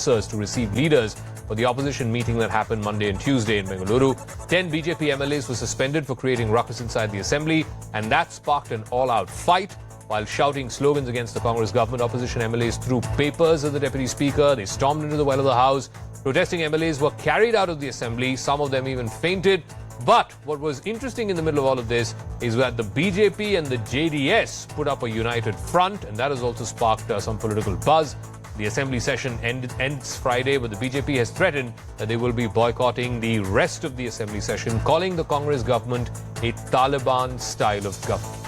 answers to receive leaders for the opposition meeting that happened Monday and Tuesday in Bengaluru. 10 BJP MLAs were suspended for creating ruckus inside the assembly, and that sparked an all-out fight. While shouting slogans against the Congress government, opposition MLAs threw papers at the Deputy Speaker. They stormed into the well of the House. Protesting MLAs were carried out of the assembly. Some of them even fainted. But what was interesting in the middle of all of this is that the BJP and the JDS put up a united front, and that has also sparked some political buzz. The assembly session ends Friday, but the BJP has threatened that they will be boycotting the rest of the assembly session, calling the Congress government a Taliban style of government.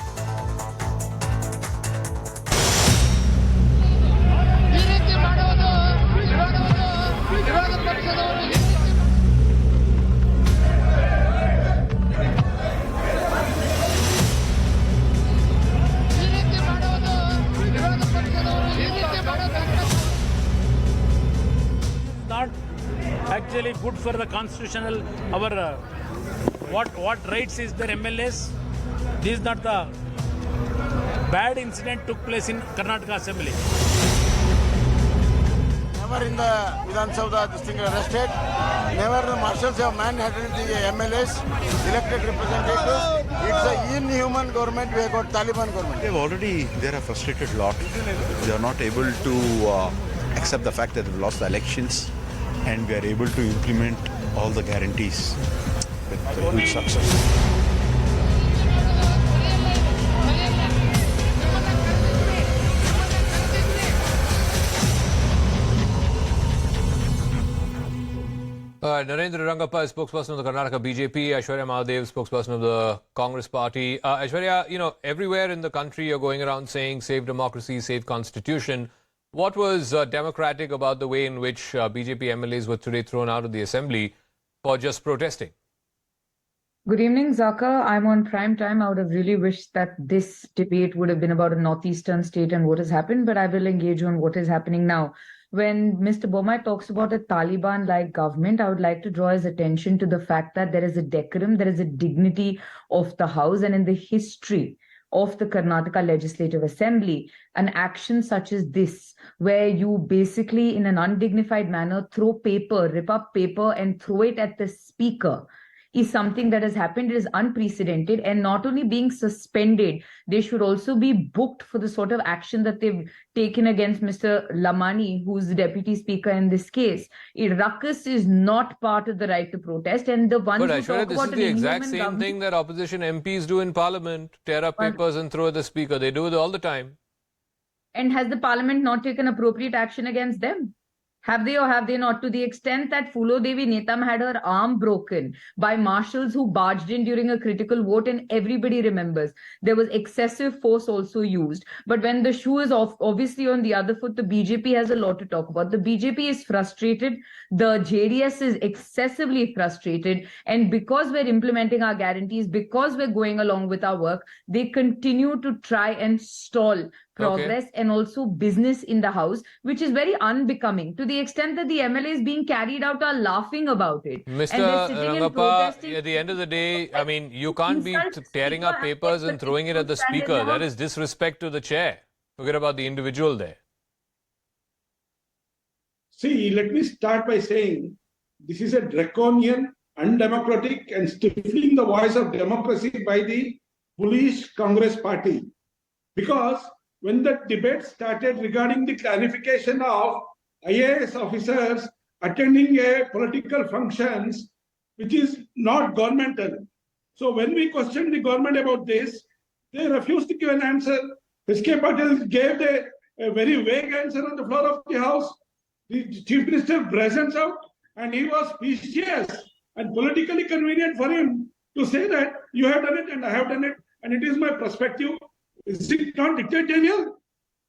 Not actually good for the constitutional what rights is their MLAs. This is not the bad incident took place in Karnataka Assembly. Never in the Vidhan Sabha this thing arrested. Never the marshals have manhandled the MLAs, elected representatives. It's an inhuman government. We have got Taliban government. They are a frustrated lot. They are not able to accept the fact that they've lost the elections, and we are able to implement all the guarantees with huge success. Narendra Rangappa is spokesperson of the Karnataka BJP. Aishwarya Mahadev, spokesperson of the Congress Party. Aishwarya, everywhere in the country you're going around saying save democracy, save constitution. What was democratic about the way in which BJP MLAs were today thrown out of the assembly for just protesting? Good evening, Zaka. I'm on prime time. I would have really wished that this debate would have been about a northeastern state and what has happened, but I will engage on what is happening now. When Mr. Bommai talks about a Taliban-like government, I would like to draw his attention to the fact that there is a decorum, there is a dignity of the House, and in the history of the Karnataka Legislative Assembly, an action such as this, where you basically in an undignified manner throw paper, rip up paper and throw it at the speaker, is something that has happened. It is unprecedented, and not only being suspended, they should also be booked for the sort of action that they've taken against Mr. Lamani, who's the deputy speaker in this case. Ruckus is not part of the right to protest, and the ones but who Aishwarya, talk this about is the exact same thing that opposition MPs do in Parliament, tear up papers and throw at the speaker. They do it all the time. And has the Parliament not taken appropriate action against them? Have they or have they not? To the extent that Phulo Devi Netam had her arm broken by marshals who barged in during a critical vote, and everybody remembers. There was excessive force also used. But when the shoe is off, obviously on the other foot, the BJP has a lot to talk about. The BJP is frustrated. The JDS is excessively frustrated. And because we're implementing our guarantees, because we're going along with our work, they continue to try and stall progress and also business in the House, which is very unbecoming, to the extent that the MLAs being carried out are laughing about it. Mr. And they're sitting and protesting. At the end of the day, I mean, you can't be tearing up papers and throwing it at the speaker. That is disrespect to the chair. Forget about the individual there. See, let me start by saying this is a draconian, undemocratic and stifling the voice of democracy by the bullish Congress party. Because when the debate started regarding the clarification of IAS officers attending a political functions, which is not governmental. So when we questioned the government about this, they refused to give an answer. S.K. Patil gave a very vague answer on the floor of the House. The Chief Minister presents out, and he was specious and politically convenient for him to say that you have done it and I have done it, and it is my perspective. Is it not dictatorial?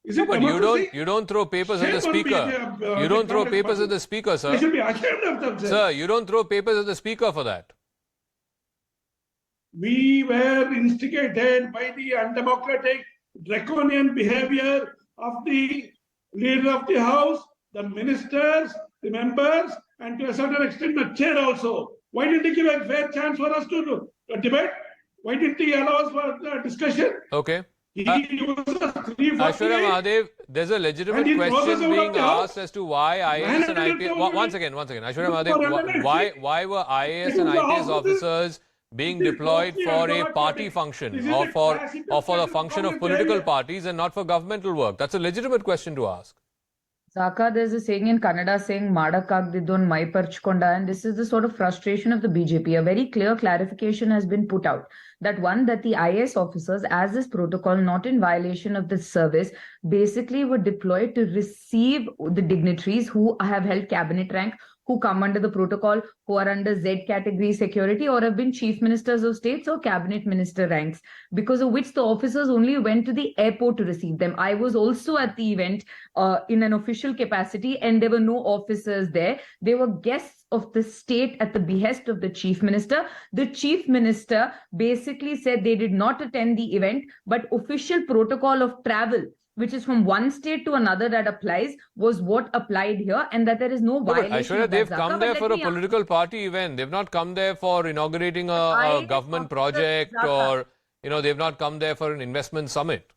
Is it but you don't throw papers at the speaker. You don't throw papers at the speaker, sir. They should be ashamed of themselves. Sir, you don't throw papers at the speaker for that. We were instigated by the undemocratic, draconian behavior of the leader of the House, the ministers, the members, and to a certain extent the chair also. Why didn't he give a fair chance for us to debate? Why didn't he allow us for discussion? Okay. He uses 348. Ashwara Mahadev, there's a legitimate And he crosses question over being the house. asked as to why IAS and IPS... One second. Ashwara Mahadev, why were IAS and IPS officers being deployed for a party function or for the function of political parties and not for governmental work? That's a legitimate question to ask. Zaka, there's a saying in Kannada saying Madakagdidon Mai Parchkonda, and this is the sort of frustration of the BJP. A very clear clarification has been put out that the IAS officers, as this protocol, not in violation of the service, basically were deployed to receive the dignitaries who have held cabinet rank, who come under the protocol, who are under Z category security or have been chief ministers of states or cabinet minister ranks, because of which the officers only went to the airport to receive them. I was also at the event in an official capacity, and there were no officers there. They were guests of the state at the behest of the chief minister. The chief minister basically said they did not attend the event, but official protocol of travel, which is from one state to another that applies, was what applied here, and that there is no violation. Ashwara, they've come there for a political party event. They've not come there for inaugurating a government project, or they've not come there for an investment summit.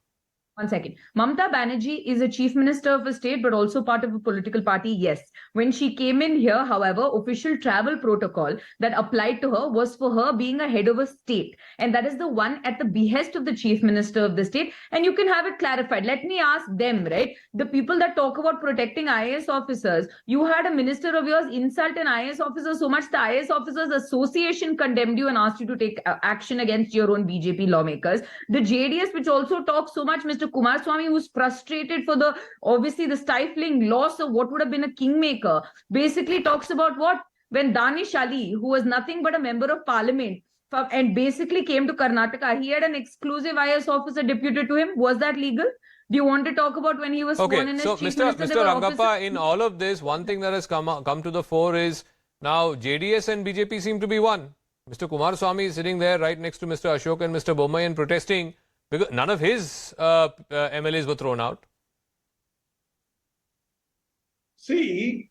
One second. Mamata Banerjee is a chief minister of a state, but also part of a political party, yes. When she came in here, however, official travel protocol that applied to her was for her being a head of a state. And that is the one at the behest of the chief minister of the state. And you can have it clarified. Let me ask them, right? The people that talk about protecting IAS officers, you had a minister of yours insult an IAS officer so much, the IAS Officers Association condemned you and asked you to take action against your own BJP lawmakers. The JDS, which also talks so much, Mr. Kumaraswamy, who's frustrated for the stifling loss of what would have been a kingmaker, basically talks about what? When Danish Ali, who was nothing but a member of parliament and basically came to Karnataka, he had an exclusive IAS officer deputed to him. Was that legal? Do you want to talk about when he was sworn in as chief minister? Mr. Rangappa, in all of this, one thing that has come to the fore is now JDS and BJP seem to be one. Mr. Kumaraswamy is sitting there right next to Mr. Ashok and Mr. Bommai protesting because none of his MLAs were thrown out. See,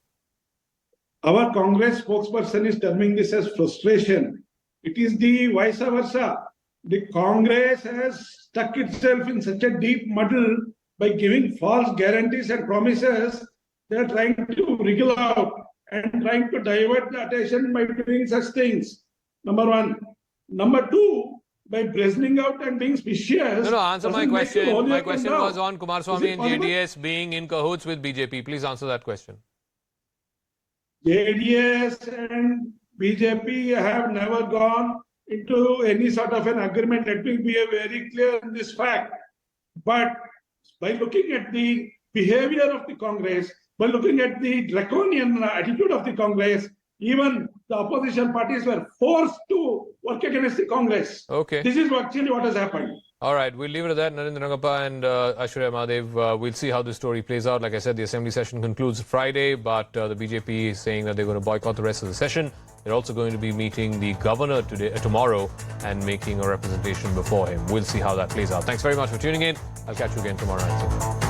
our Congress spokesperson is terming this as frustration. It is the vice versa. The Congress has stuck itself in such a deep muddle by giving false guarantees and promises. They are trying to wriggle out and trying to divert the attention by doing such things. Number one. Number two, by brazening out and being specious. No, answer my question. My question was on Kumaraswamy and JDS being in cahoots with BJP. Please answer that question. JDS and BJP have never gone into any sort of an agreement. Let me be very clear on this fact. But by looking at the behavior of the Congress, by looking at the draconian attitude of the Congress, even the opposition parties were forced to work against the Congress. Okay. This is actually what has happened. All right, we'll leave it at that. Narendra Rangappa and Ashwara Mahadev, we'll see how this story plays out. Like I said, the assembly session concludes Friday, but the BJP is saying that they're going to boycott the rest of the session. They're also going to be meeting the governor tomorrow and making a representation before him. We'll see how that plays out. Thanks very much for tuning in. I'll catch you again tomorrow night.